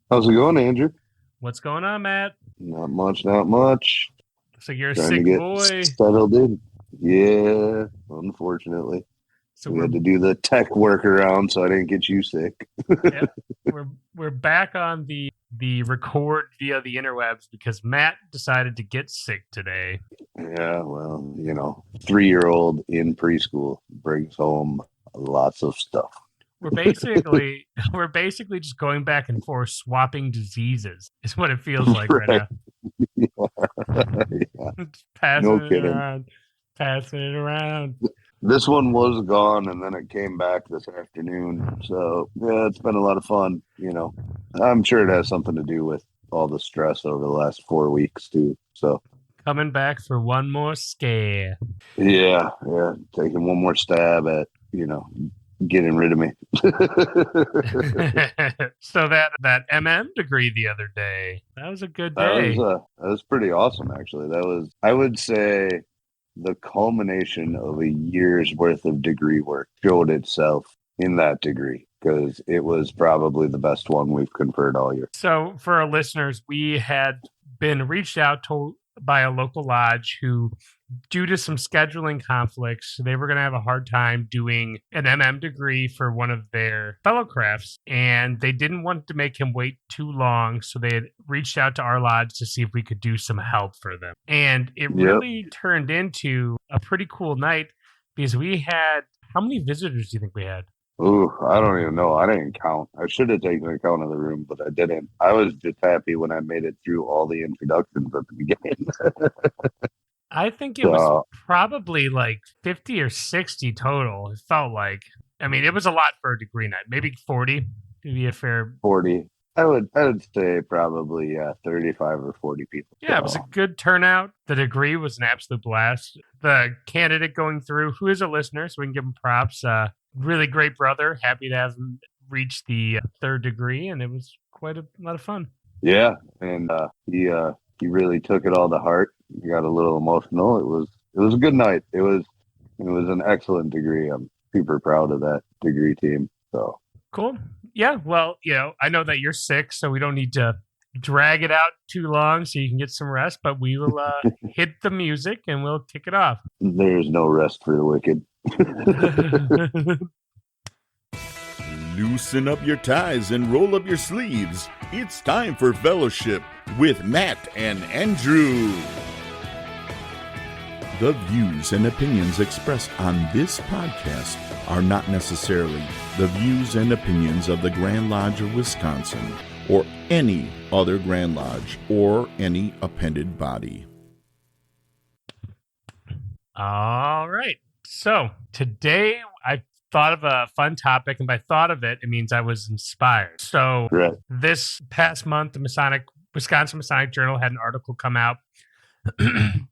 How's it going, Andrew? What's going on, Matt? Not much, not much. Looks like you're a Trying to sick get boy. settled in. Yeah, unfortunately. So We we're had to do the tech workaround so I didn't get you sick. yep, we're back on the record via the interwebs because Matt decided to get sick today. Yeah, well, 3-year-old in preschool brings home lots of stuff. We're basically we're basically just going back and forth swapping diseases. Is what it feels like right Right. now. Yeah, Passing no it kidding. around, passing it around. This one was gone and then it came back this afternoon. So, yeah, it's been a lot of fun. I'm sure it has something to do with all the stress over the last 4 weeks, too. So, Coming back for one more scare. yeah, taking one more stab at, getting rid of me. So that MM degree the other day, that was a good That was day. that was pretty awesome, actually. That was, I would say, the culmination of a year's worth of degree work showed itself in that degree because it was probably the best one we've conferred all year. So, for our listeners, we had been reached out to by a local lodge who, due to some scheduling conflicts, they were going to have a hard time doing an MM degree for one of their fellow crafts, and they didn't want to make him wait too long. So, they had reached out to our lodge to see if we could do some help for them. And it Yep. really turned into a pretty cool night because we had how many visitors do you think we had? Ooh, I don't even know. I didn't count. I should have taken account of the room, but I didn't. I was just happy when I made it through all the introductions at the beginning. I think it was So probably like 50 or 60 total. It felt like, I mean, it was a lot for a degree night. Maybe 40 to be a fair. 40. I would say probably 35 or 40 people. Yeah, it was a So good turnout. The degree was an absolute blast. The candidate going through, who is a listener, so we can give him props. Really great brother. Happy to have him reach the third degree, and it was quite a lot of fun. yeah, and he really took it all to heart. He got a little emotional. It was a good night. It was an excellent degree. I'm super proud of that degree team. So Cool. Yeah. Well, I know that you're sick, so we don't need to drag it out too long so you can get some rest, but we will hit the music and we'll kick it off. there's no rest for the wicked. Loosen up your ties and roll up your sleeves. It's time for fellowship with Matt and Andrew. The views and opinions expressed on this podcast are not necessarily the views and opinions of the Grand Lodge of Wisconsin or any other Grand Lodge or any appended body. All right. So today I thought of a fun topic, and by thought of it, it means I was inspired. So Right. this past month, the Wisconsin Masonic Journal had an article come out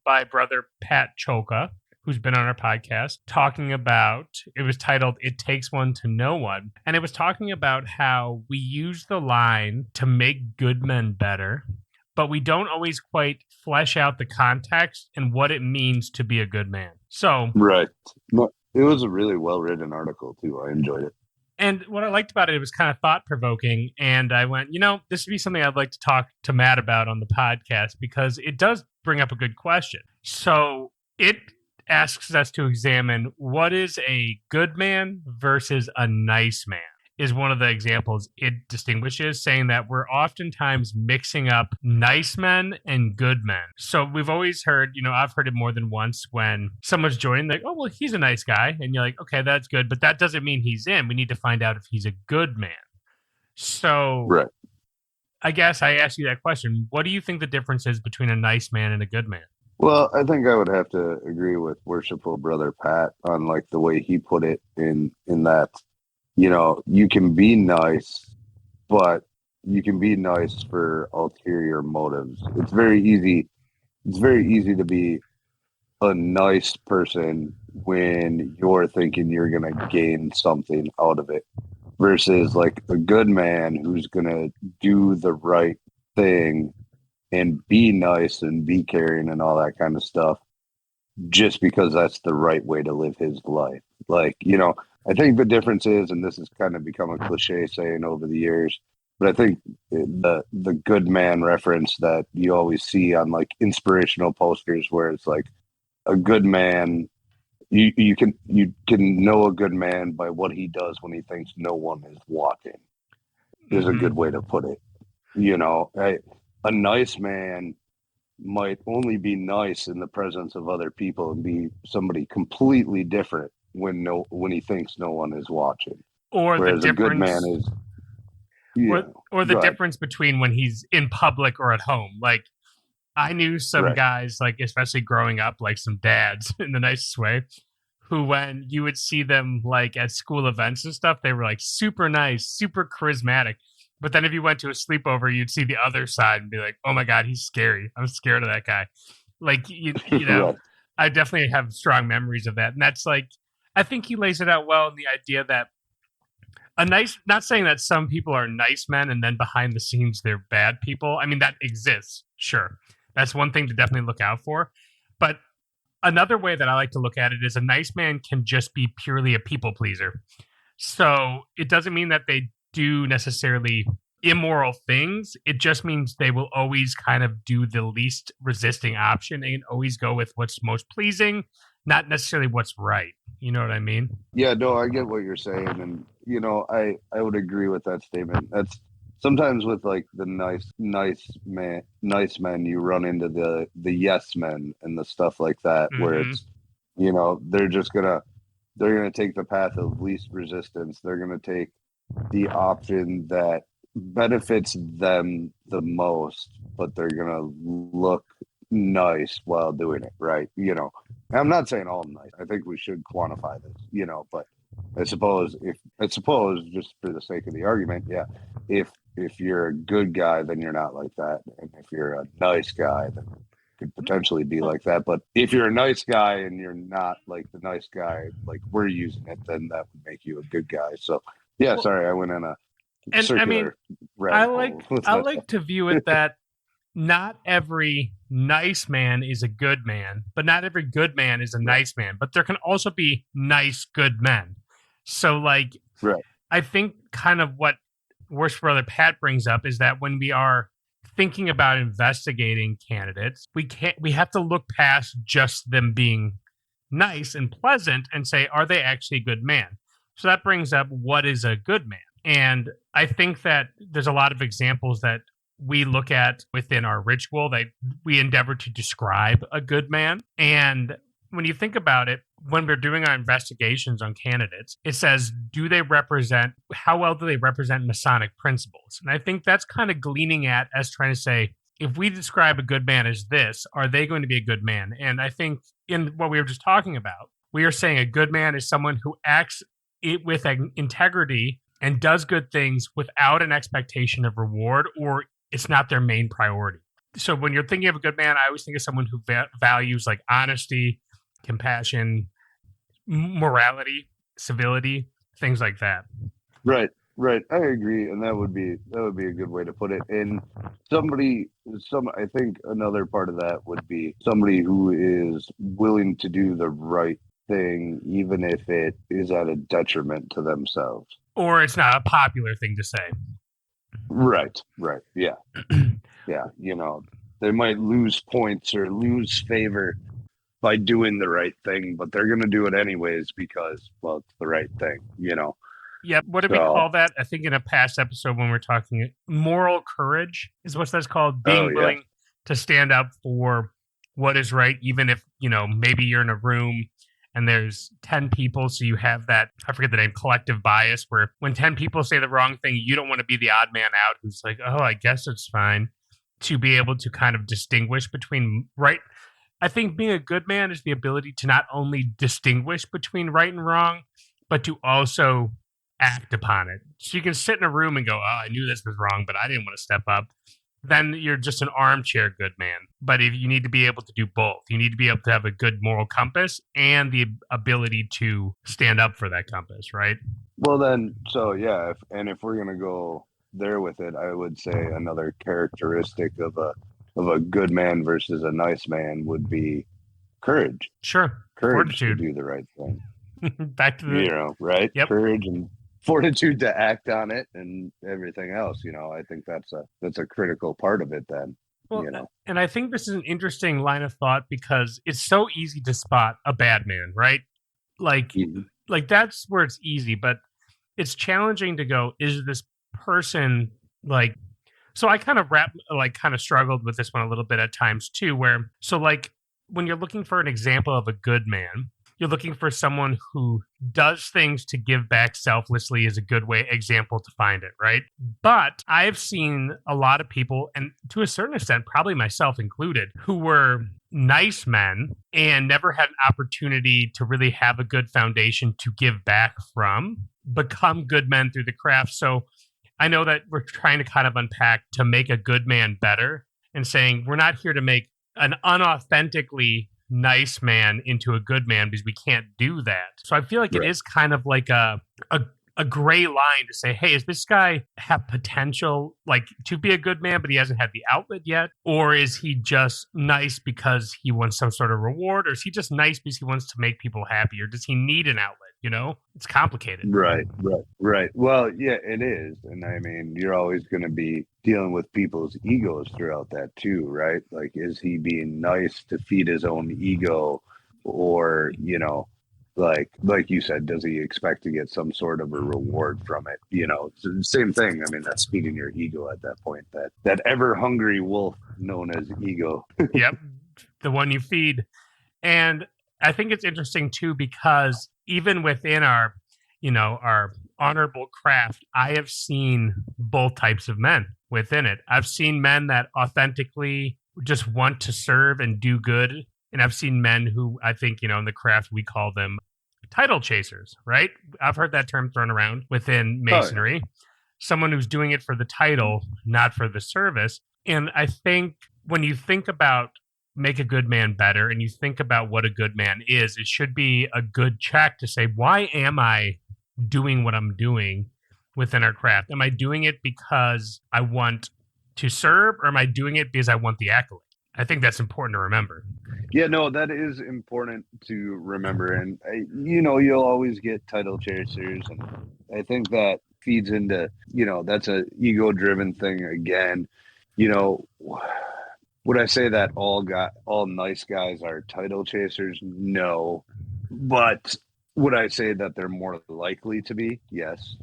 by brother Pat Choka, who's been on our podcast, talking about, it was titled "It Takes One to Know One," and it was talking about how we use the line to make good men better, but we don't always quite flesh out the context and what it means to be a good man. So, Right. No, it was a really well written article too. I enjoyed it. and what I liked about it, it was kind of thought provoking. And I went, this would be something I'd like to talk to Matt about on the podcast because it does bring up a good question. So it asks us to examine what is a good man versus a nice man. Is one of the examples it distinguishes, saying that we're oftentimes mixing up nice men and good men. So we've always heard, I've heard it more than once when someone's joining, like, oh, well, he's a nice guy. And you're like, okay, that's good. But that doesn't mean he's in. We need to find out if he's a good man. So Right. I guess I asked you that question. What do you think the difference is between a nice man and a good man? Well, I think I would have to agree with worshipful brother Pat on like the way he put it in that, you can be nice, but you can be nice for ulterior motives. It's very easy. It's very easy to be a nice person when you're thinking you're going to gain something out of it versus like a good man who's going to do the right thing and be nice and be caring and all that kind of stuff just because that's the right way to live his life. Like, I think the difference is, and this has kind of become a cliche saying over the years, But I think the good man reference that you always see on like inspirational posters, where it's like a good man, you can know a good man by what he does when he thinks no one is watching. Is a good way to put it. You know, a nice man might only be nice in the presence of other people and be somebody completely different when he thinks no one is watching. Or whereas the a good man difference, is or the difference between when he's in public or at home. Like I knew some guys, like especially growing up, like some dads in the nicest way, who when you would see them like at school events and stuff, they were like super nice, super charismatic. But then if you went to a sleepover, you'd see the other side and be like, oh my God, he's scary. I'm scared of that guy. Like, you know, Right. I definitely have strong memories of that. And that's like, I think he lays it out well in the idea that not saying that some people are nice men and then behind the scenes they're bad people. I mean, that exists. Sure. That's one thing to definitely look out for. But another way that I like to look at it is a nice man can just be purely a people pleaser. So it doesn't mean that they do necessarily immoral things. It just means they will always kind of do the least resisting option and always go with what's most pleasing, not necessarily what's right. You know what I mean? Yeah, no, I get what you're saying, and you know, I would agree with that statement. That's sometimes with like the nice men, you run into the yes men and the stuff like that, where it's, you know, they're gonna take the path of least resistance. They're gonna take the option that benefits them the most, but they're gonna look nice while doing it, right? You know, I'm not saying all nice. I think we should quantify this, you know, but I suppose just for the sake of the argument, yeah, if you're a good guy, then you're not like that, and if you're a nice guy, then could potentially be like that. But if you're a nice guy and you're not like the nice guy like we're using it, then that would make you a good guy. So yeah, sorry, I went in a circular. I mean, I like to view it that not every nice man is a good man, but not every good man is a nice man. But there can also be nice, good men. So, like, I think kind of what Worst Brother Pat brings up is that when we are thinking about investigating candidates, we have to look past just them being nice and pleasant and say, are they actually a good man? So that brings up what is a good man. And I think that there's a lot of examples that we look at within our ritual that we endeavor to describe a good man. And when you think about it, when we're doing our investigations on candidates, it says, how well do they represent Masonic principles? And I think that's kind of gleaning at as trying to say, if we describe a good man as this, are they going to be a good man? And I think in what we were just talking about, we are saying a good man is someone who acts with integrity and does good things without an expectation of reward, or it's not their main priority. So when you're thinking of a good man, I always think of someone who values like honesty, compassion, morality, civility, things like that. Right. I agree, and that would be a good way to put it. And I think another part of that would be somebody who is willing to do the right thing, even if it is at a detriment to themselves, or it's not a popular thing to say. Right. Yeah. Yeah. You know, they might lose points or lose favor by doing the right thing, but they're going to do it anyways because, well, it's the right thing, you know? Yeah. What did we call that? I think in a past episode when we're talking moral courage is what that's called. Being willing to stand up for what is right, even if, you know, maybe you're in a room and there's 10 people, so you have that, I forget the name, collective bias, where when 10 people say the wrong thing, you don't want to be the odd man out who's like, oh, I guess it's fine, to be able to kind of distinguish between right. I think being a good man is the ability to not only distinguish between right and wrong, but to also act upon it. So you can sit in a room and go, oh, I knew this was wrong, but I didn't want to step up. Then you're just an armchair good man. But if you need to be able to do both, you need to be able to have a good moral compass and the ability to stand up for that compass, right? Well, then, so yeah, if we're going to go there with it, I would say another characteristic of a good man versus a nice man would be courage. Sure. Courage Fortitude. to do the right thing. Back to the, you know, right? Yep. Courage and fortitude to act on it and everything else. I think that's a critical part of it then. Well, and I think this is an interesting line of thought because it's so easy to spot a bad man, right? Like, like that's where it's easy, but it's challenging to go, is this person like, so I kind of kind of struggled with this one a little bit at times too, where, so like when you're looking for an example of a good man, you're looking for someone who does things to give back selflessly is a good example to find it, right? But I've seen a lot of people, and to a certain extent, probably myself included, who were nice men and never had an opportunity to really have a good foundation to give back from, become good men through the craft. So I know that we're trying to kind of unpack to make a good man better and saying we're not here to make an unauthentically nice man into a good man because we can't do that. So I feel like it is kind of like a gray line to say, hey, does this guy have potential like to be a good man, but he hasn't had the outlet yet? Or is he just nice because he wants some sort of reward? Or is he just nice because he wants to make people happy? Or does he need an outlet? It's complicated. Right. Well, yeah, it is. And I mean, you're always going to be dealing with people's egos throughout that too, right? Like, is he being nice to feed his own ego? Or, like you said, does he expect to get some sort of a reward from it? It's the same thing. I mean, that's feeding your ego at that point, that ever hungry wolf known as ego. Yep. The one you feed. And I think it's interesting too, because even within our honorable craft, I have seen both types of men within it. I've seen men that authentically just want to serve and do good. And I've seen men who I think, in the craft, we call them title chasers, right? I've heard that term thrown around within Masonry. Someone who's doing it for the title, not for the service. And I think when you think about make a good man better and you think about what a good man is, it should be a good check to say, why am I doing what I'm doing within our craft? Am I doing it because I want to serve, or am I doing it because I want the accolade? I think that's important to remember. Yeah, no, that is important to remember. And, you'll always get title chasers. And I think that feeds into, that's a ego-driven thing again. Would I say that all nice guys are title chasers? No. But would I say that they're more likely to be? Yes.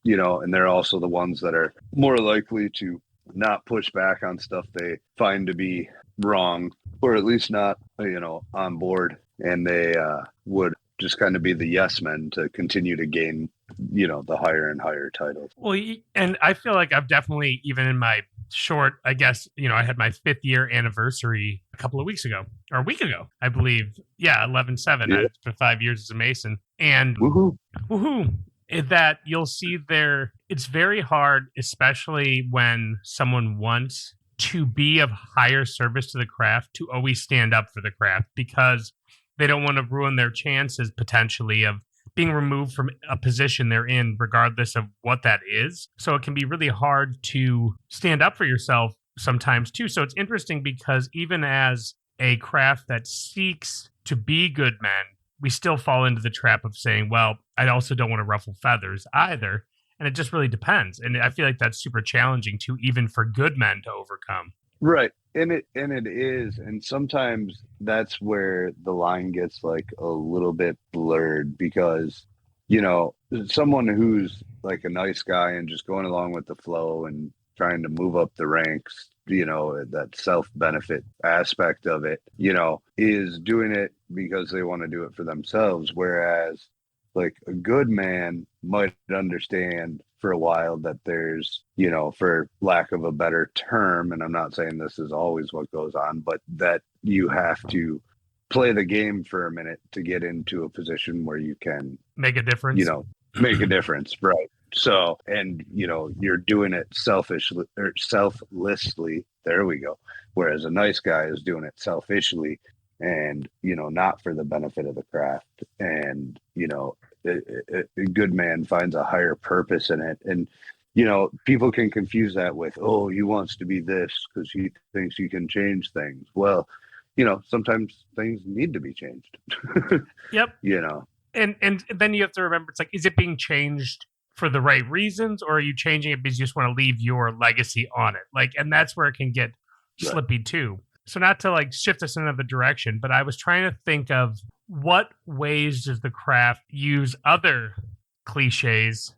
And they're also the ones that are more likely to not push back on stuff they find to be wrong, or at least not, on board. And they would just kind of be the yes men to continue to gain, the higher and higher titles. Well, and I feel like I've definitely, even in my short, I guess, I had my 5th year anniversary a couple of weeks ago, or a week ago, I believe. Yeah, 11/7. Yeah. It's been 5 years as a Mason. And woohoo. That you'll see there, it's very hard, especially when someone wants to be of higher service to the craft, to always stand up for the craft, because they don't want to ruin their chances potentially of being removed from a position they're in, regardless of what that is. So it can be really hard to stand up for yourself sometimes too. So it's interesting because even as a craft that seeks to be good men, we still fall into the trap of saying, well, I also don't want to ruffle feathers either. And it just really depends. And I feel like that's super challenging too, even for good men to overcome. Right. And it is. And sometimes that's where the line gets like a little bit blurred, because, someone who's like a nice guy and just going along with the flow and trying to move up the ranks, that self-benefit aspect of it, is doing it because they want to do it for themselves. Whereas like a good man might understand for a while that there's, for lack of a better term, and I'm not saying this is always what goes on, but that you have to play the game for a minute to get into a position where you can make a difference, make a difference. Right. So, and, you're doing it selfishly or selflessly. There we go. Whereas a nice guy is doing it selfishly and, not for the benefit of the craft. And, a good man finds a higher purpose in it. And, people can confuse that with, oh, he wants to be this because he thinks he can change things. Well, sometimes things need to be changed. Yep. And then you have to remember, it's like, is it being changed for the right reasons, or are you changing it because you just want to leave your legacy on it? Like, and that's where it can get Right. slippy too. So not to like shift us in another direction, but I was trying to think of what ways does the craft use other cliches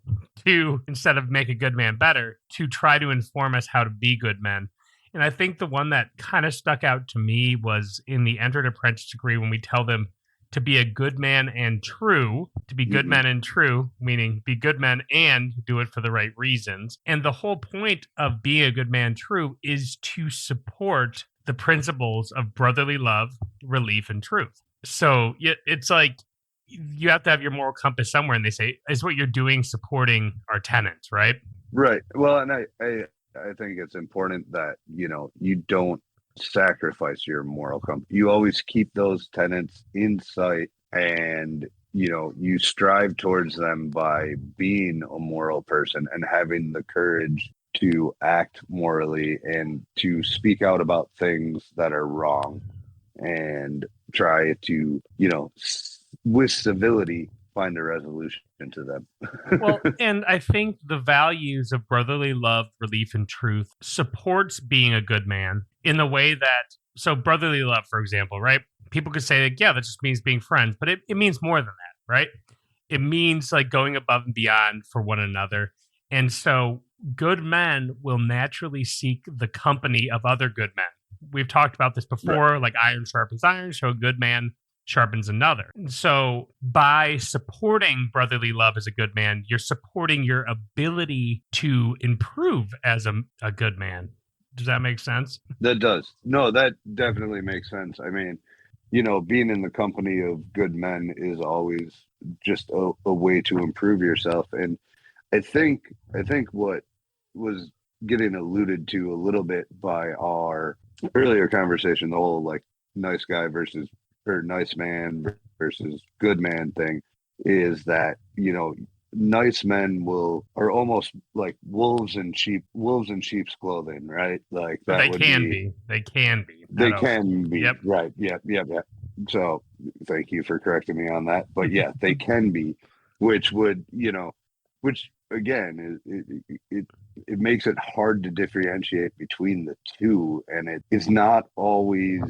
to, instead of make a good man better, to try to inform us how to be good men. And I think the one that kind of stuck out to me was in the entered apprentice degree, when we tell them to be a good man and true, to be good men and true, meaning be good men and do it for the right reasons. And the whole point of being a good man true is to support the principles of brotherly love, relief, and truth. So it's like you have to have your moral compass somewhere, and they say, is what you're doing supporting our tenets, right? Right. Well, and I think it's important that, you don't sacrifice your moral compass. You always keep those tenets in sight, and, you strive towards them by being a moral person and having the courage to act morally and to speak out about things that are wrong and try to, with civility, find a resolution to them. Well, and I think the values of brotherly love, relief, and truth supports being a good man in the way that, so brotherly love, for example, right? People could say, like, yeah, that just means being friends, but it means more than that, right? It means like going above and beyond for one another. And so good men will naturally seek the company of other good men. We've talked about this before, like iron sharpens iron, so a good man sharpens another. So by supporting brotherly love as a good man, you're supporting your ability to improve as a good man. Does that make sense? That does. No, that definitely makes sense. I mean, being in the company of good men is always just a way to improve yourself. And I think what was getting alluded to a little bit by our earlier conversation, the whole like nice guy versus or nice man versus good man thing, is that, nice men are almost like wolves in sheep's clothing, right? Like that they can be. They can be. Yep. Right. Yep. So thank you for correcting me on that. But yeah, they can be, which would, which again, it makes it hard to differentiate between the two. And it is not always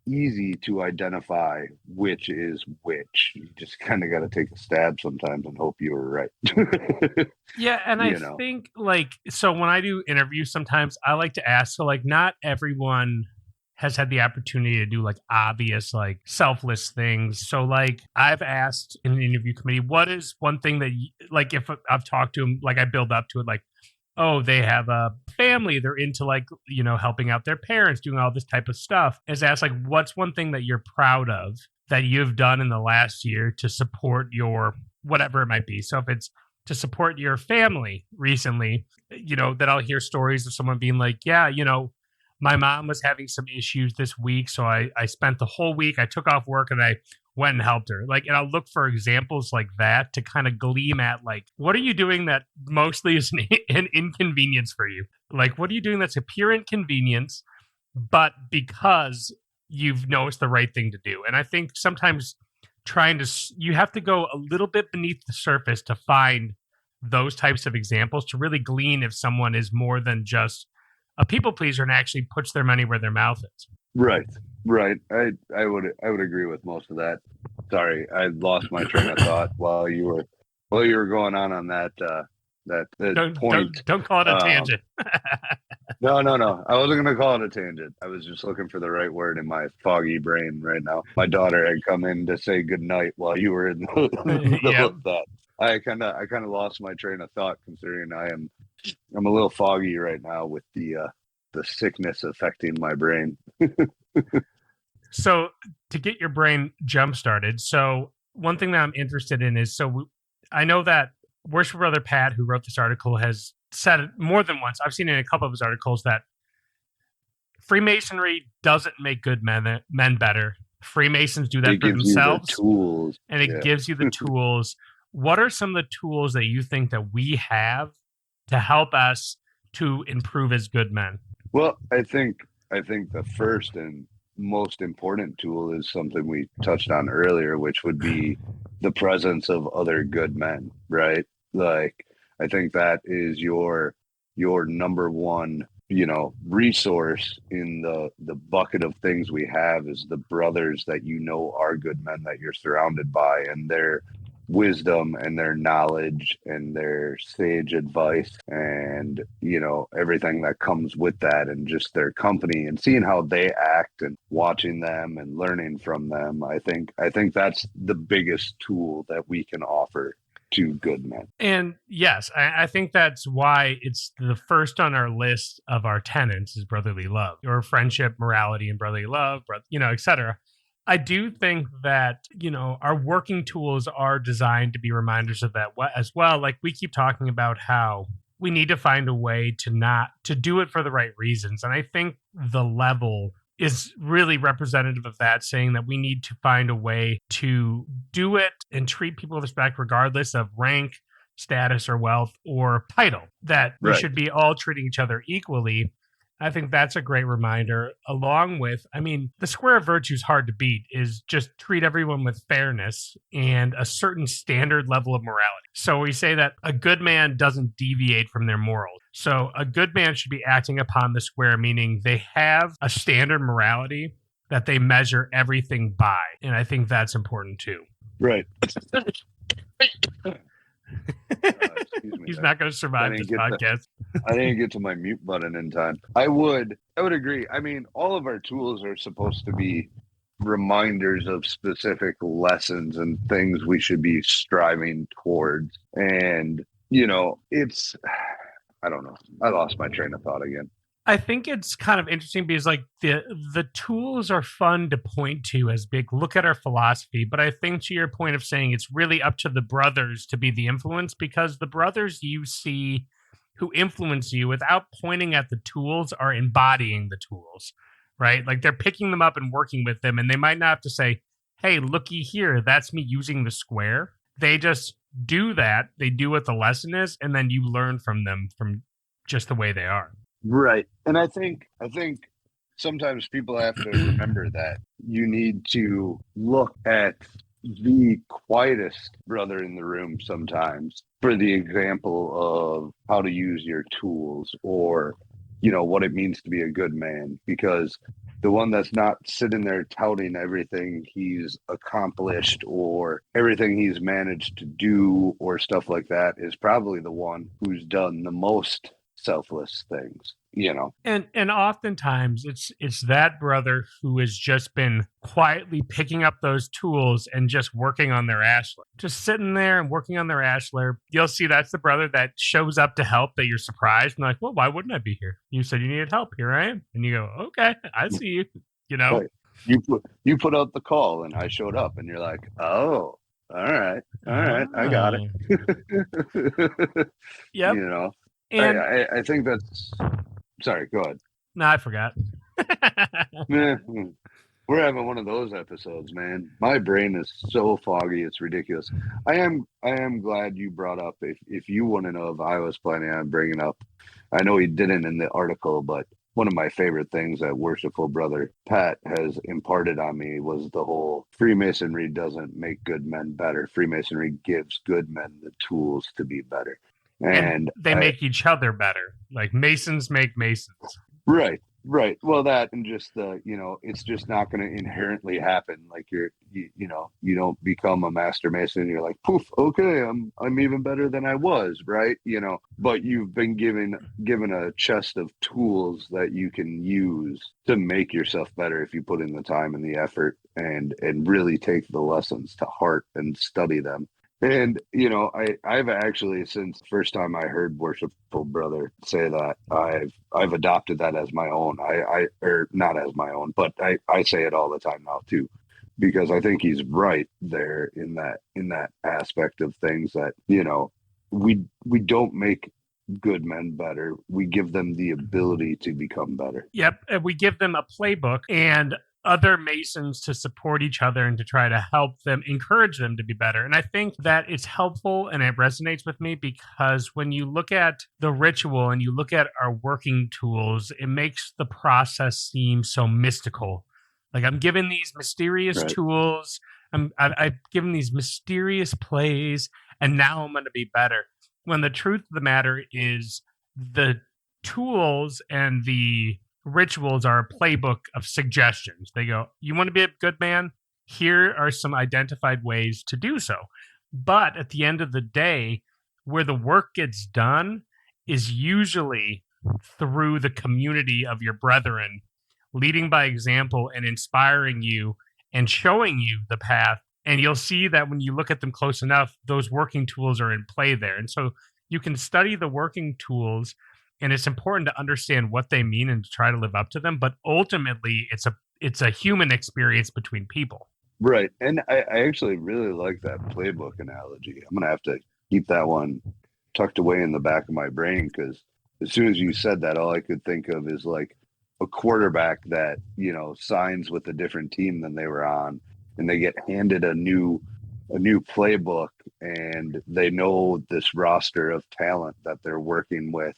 easy to identify which is which. You just kind of got to take a stab sometimes and hope you were right. Yeah, and I think like, so when I do interviews, sometimes I like to ask, so like not everyone has had the opportunity to do like obvious, like selfless things. So like I've asked in an interview committee, what is one thing that like, if I've talked to them, like I build up to it, like, oh, they have a family, they're into like, helping out their parents, doing all this type of stuff, is asked like, what's one thing that you're proud of that you've done in the last year to support your whatever it might be. So if it's to support your family recently, that I'll hear stories of someone being like, yeah, my mom was having some issues this week, so I spent the whole week, I took off work and I went and helped her. Like, and I'll look for examples like that to kind of gleam at, like, what are you doing that mostly is an inconvenience for you? Like, what are you doing that's a pure inconvenience, but because you've noticed the right thing to do? And I think sometimes you have to go a little bit beneath the surface to find those types of examples to really glean if someone is more than just a people pleaser and actually puts their money where their mouth is. Right. I would agree with most of that. Sorry, I lost my train of thought while you were going on that point. Don't call it a tangent. No. I wasn't going to call it a tangent. I was just looking for the right word in my foggy brain right now. My daughter had come in to say goodnight while you were in the middle of that. I kind of lost my train of thought, considering I'm a little foggy right now with the sickness affecting my brain. So to get your brain jump started, so one thing that I'm interested in is, so I know that Worship Brother Pat, who wrote this article, has said it more than once. I've seen it in a couple of his articles that Freemasonry doesn't make good men better. Freemasons do that for themselves. Tools. And it gives you the tools. What are some of the tools that you think that we have to help us to improve as good men? Well, I think the first and most important tool is something we touched on earlier, which would be the presence of other good men, right? Like, I think that is your number one, resource in the bucket of things we have is the brothers that are good men that you're surrounded by, and their wisdom and their knowledge and their sage advice and everything that comes with that, and just their company and seeing how they act and watching them and learning from them. I think that's the biggest tool that we can offer to good men. And yes, I think that's why it's the first on our list of our tenets is brotherly love, or friendship, morality, and brotherly love, etc. I do think that, our working tools are designed to be reminders of that as well. Like we keep talking about how we need to find a way to do it for the right reasons. And I think the level is really representative of that, saying that we need to find a way to do it and treat people with respect regardless of rank, status, or wealth or title, that we should be all treating each other equally. I think that's a great reminder, along with, the square of virtue is hard to beat, is just treat everyone with fairness and a certain standard level of morality. So we say that a good man doesn't deviate from their morals. So a good man should be acting upon the square, meaning they have a standard morality that they measure everything by. And I think that's important too. Right. He's not going to survive this podcast. I didn't get to my mute button in time. I would agree. All of our tools are supposed to be reminders of specific lessons and things we should be striving towards. And, I don't know. I lost my train of thought again. I think it's kind of interesting because the tools are fun to point to as big, look at our philosophy. But I think to your point of saying it's really up to the brothers to be the influence, because the brothers you see who influence you without pointing at the tools are embodying the tools, right? Like they're picking them up and working with them, and they might not have to say, hey, looky here, that's me using the square. They just do that. They do what the lesson is, and then you learn from them from just the way they are. Right. And I think sometimes people have to remember that you need to look at the quietest brother in the room sometimes for the example of how to use your tools, or, what it means to be a good man, because the one that's not sitting there touting everything he's accomplished or everything he's managed to do or stuff like that is probably the one who's done the most selfless things, And oftentimes it's that brother who has just been quietly picking up those tools and just working on their ashlar. Just sitting there and working on their ashlar. You'll see that's the brother that shows up to help, that you're surprised and like, well, why wouldn't I be here? You said you needed help. Here I am. And you go, okay, I see you. Right. You put out the call and I showed up and you're like, oh, all right, I got it. Yep. And I think that's... Sorry, go ahead. No, I forgot. We're having one of those episodes, man. My brain is so foggy, it's ridiculous. I am glad you brought up, if you want to know if I was planning on bringing up, I know he didn't in the article, but one of my favorite things that Worshipful Brother Pat has imparted on me was the whole Freemasonry doesn't make good men better. Freemasonry gives good men the tools to be better. And they make each other better. Like Masons make Masons. Right. Well, that, and just it's just not going to inherently happen. Like you don't become a master Mason and you're like, poof, okay, I'm even better than I was, right? But you've been given a chest of tools that you can use to make yourself better if you put in the time and the effort and really take the lessons to heart and study them. And, I've actually, since the first time I heard Worshipful Brother say that, I've adopted that as my own. Or not as my own, but I say it all the time now too, because I think he's right there in that aspect of things that, we don't make good men better. We give them the ability to become better. Yep. And we give them a playbook and other Masons to support each other and to try to help them, encourage them to be better. And I think that it's helpful and it resonates with me because when you look at the ritual and you look at our working tools, it makes the process seem so mystical. Like I'm given these mysterious tools, I've given these mysterious plays, and now I'm going to be better. when the truth of the matter is the tools and the rituals are a playbook of suggestions. They go, you want to be a good man? Here are some identified ways to do so. But at the end of the day, where the work gets done is usually through the community of your brethren, leading by example and inspiring you and showing you the path. And you'll see that when you look at them close enough, those working tools are in play there. And so you can study the working tools, and it's important to understand what they mean and to try to live up to them. But ultimately, it's a human experience between people. Right. And I actually really like that playbook analogy. I'm going to have to keep that one tucked away in the back of my brain, because as soon as you said that, all I could think of is like a quarterback that, you know, signs with a different team than they were on, and they get handed a new playbook, and they know this roster of talent that they're working with,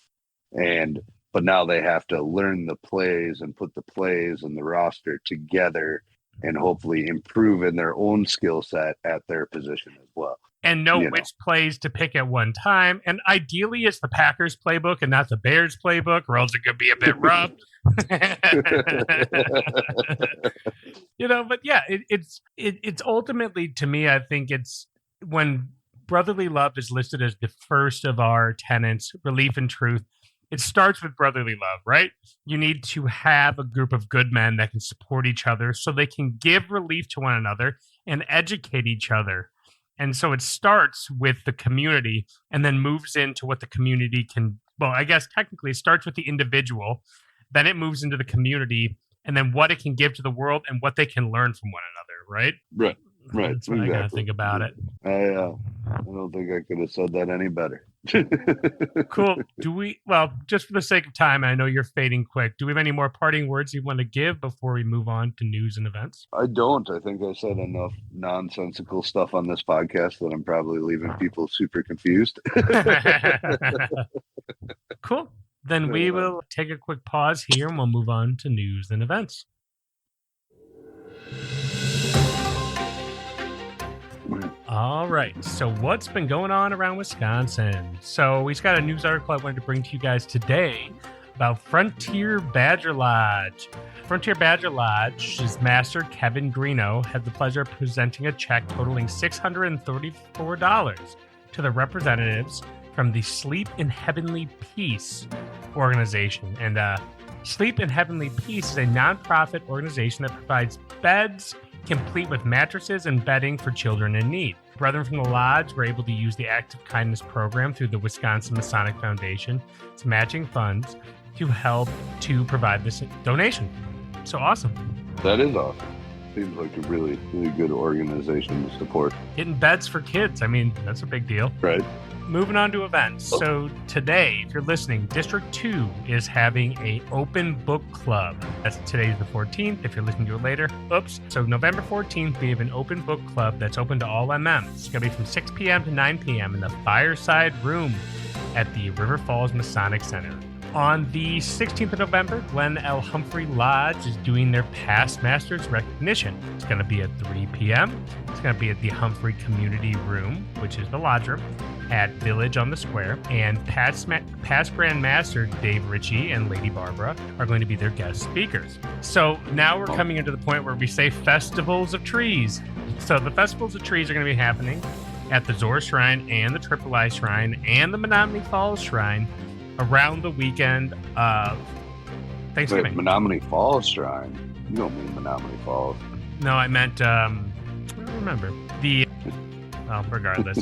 but now they have to learn the plays and put the plays and the roster together and hopefully improve in their own skill set at their position as well. And know which plays to pick at one time. And ideally, it's the Packers playbook and not the Bears playbook, or else it could be a bit rough. But yeah, it's ultimately, to me, I think it's when brotherly love is listed as the first of our tenets, relief and truth. It starts with brotherly love, right? You need to have a group of good men that can support each other so they can give relief to one another and educate each other. And so it starts with the community and then moves into what the community can, well, I guess technically it starts with the individual, then it moves into the community, and then what it can give to the world and what they can learn from one another, right? Right. That's what I gotta think about it. I don't think I could have said that any better. Cool. Just for the sake of time, I know you're fading quick. Do we have any more parting words you want to give before we move on to news and events? I don't. I think I said enough nonsensical stuff on this podcast that I'm probably leaving people super confused. Cool. Then we will take a quick pause here and we'll move on to news and events. All right. So what's been going on around Wisconsin? So we've got a news article I wanted to bring to you guys today about Frontier Badger Lodge. Frontier Badger Lodge's master, Kevin Greeno, had the pleasure of presenting a check totaling $634 to the representatives from the Sleep in Heavenly Peace organization. And Sleep in Heavenly Peace is a nonprofit organization that provides beds complete with mattresses and bedding for children in need. Brethren from the Lodge were able to use the Act of Kindness program through the Wisconsin Masonic Foundation, its matching funds, to help to provide this donation. So awesome. That is awesome. Seems like a really, really good organization to support. Getting beds for kids. I mean, that's a big deal. Right. Moving on to events. So today, if you're listening, District 2 is having a open book club. That's today's the 14th. If you're listening to it later, oops. So November 14th, we have an open book club that's open to all MMs. It's going to be from 6 p.m. to 9 p.m. in the Fireside Room at the River Falls Masonic Center. On the 16th of November, Glenn L. Humphrey Lodge is doing their Past Masters recognition. It's going to be at 3 p.m. It's going to be at the Humphrey Community Room, which is the lodge room, at Village on the Square. And past Grand Master Dave Ritchie and Lady Barbara are going to be their guest speakers. So now we're coming into the point where we say Festivals of Trees. So the Festivals of Trees are going to be happening at the Zor Shrine and the Triple I Shrine and the Menominee Falls Shrine around the weekend of Thanksgiving. Wait, Menominee Falls Shrine? You don't mean Menominee Falls. No, I meant, I don't remember. Regardless.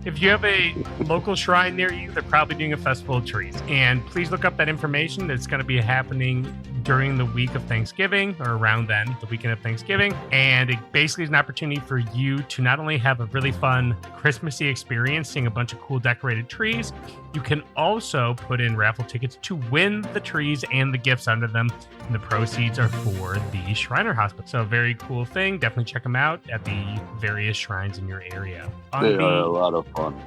If you have a local shrine near you, they're probably doing a Festival of Trees. And please look up that information. It's going to be happening during the week of Thanksgiving, or around then, the weekend of Thanksgiving. And it basically is an opportunity for you to not only have a really fun Christmassy experience, seeing a bunch of cool decorated trees, you can also put in raffle tickets to win the trees and the gifts under them. And the proceeds are for the Shriner Hospital. So a very cool thing. Definitely check them out at the various shrines in your area. They are a lot of fun.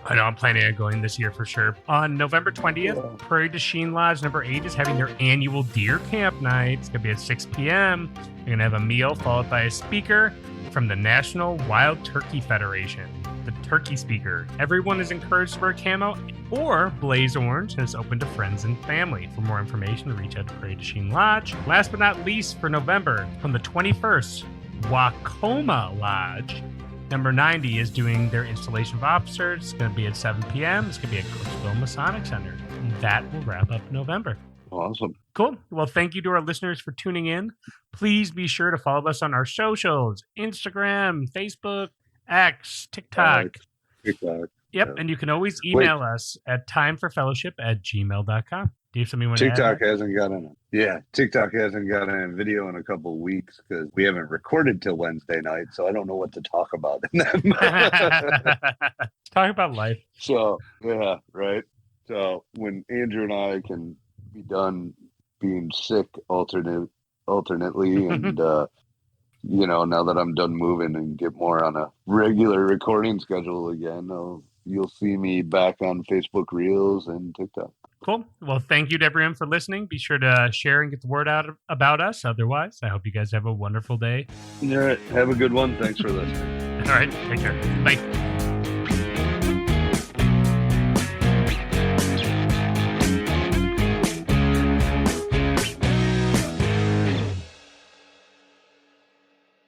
I know I'm planning on going this year for sure. On November 20th, Prairie du Chien Lodge number 8 is having their annual deer camp night. It's going to be at 6 p.m. You're going to have a meal followed by a speaker from the National Wild Turkey Federation. the turkey speaker. Everyone is encouraged to wear camo or blaze orange, and it's open to friends and family. For more information, reach out to Prairie du Chien Lodge. Last but not least, for November, from the 21st, Wacoma Lodge number 90 is doing their installation of officers. It's going to be at 7 p.m. It's going to be at Cookeville Masonic Center. And that will wrap up November. Awesome. Cool. Well, thank you to our listeners for tuning in. Please be sure to follow us on our socials, Instagram, Facebook, X, TikTok. TikTok. Yep. And you can always email us at timeforfellowship@gmail.com. Do you have something you want to add? TikTok hasn't gotten TikTok hasn't gotten a video in a couple of weeks because we haven't recorded till Wednesday night, so I don't know what to talk about in that. Talk about life. So yeah, right. So when Andrew and I can be done being sick alternately, and now that I'm done moving and get more on a regular recording schedule again, you'll see me back on Facebook Reels and TikTok. Cool. Well, thank you to everyone for listening. Be sure to share and get the word out about us. Otherwise, I hope you guys have a wonderful day. All right. Have a good one. Thanks for listening. All right. Take care. Bye.